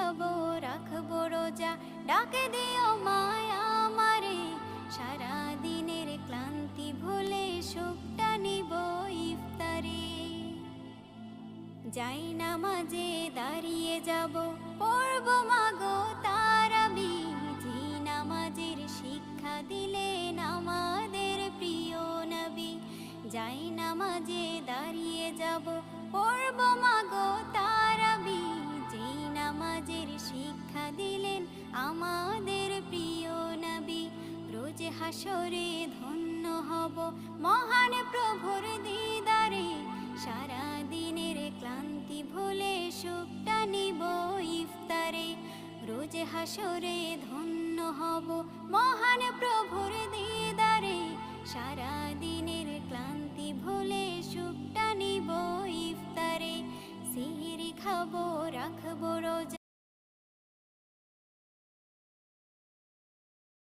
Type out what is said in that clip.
খাবো রাখবো রোজা, ডাকে দিও মায়া আমারে, সারা দিনের ক্লান্তি ভুলে সুখটা নিব ইফতারে। যাই নামাজে দাঁড়িয়ে যাব, পড়ব মাগো তারাবি, যে নামাজের শিক্ষা দিলেন আমাদের প্রিয় নবী। যাই নামাজে দাঁড়িয়ে যাব, পড়ব মাগো তারাবি, যে নামাজের শিক্ষা দিলেন আমাদের প্রিয় নবী। রোজ হাসরে ধন্য হব মহান প্রভুর দিদারে, সারা দিনের ক্লান্তি ভুলে সুখটা নিব ইফতারে। রোজ হাসরে ধন্য হব মহান প্রভুর দিদারে, সারা দিনের ক্লান্তি ভুলে সুখটা নিব ইফতারে। সিহরি খাবো রাখবো রোজা,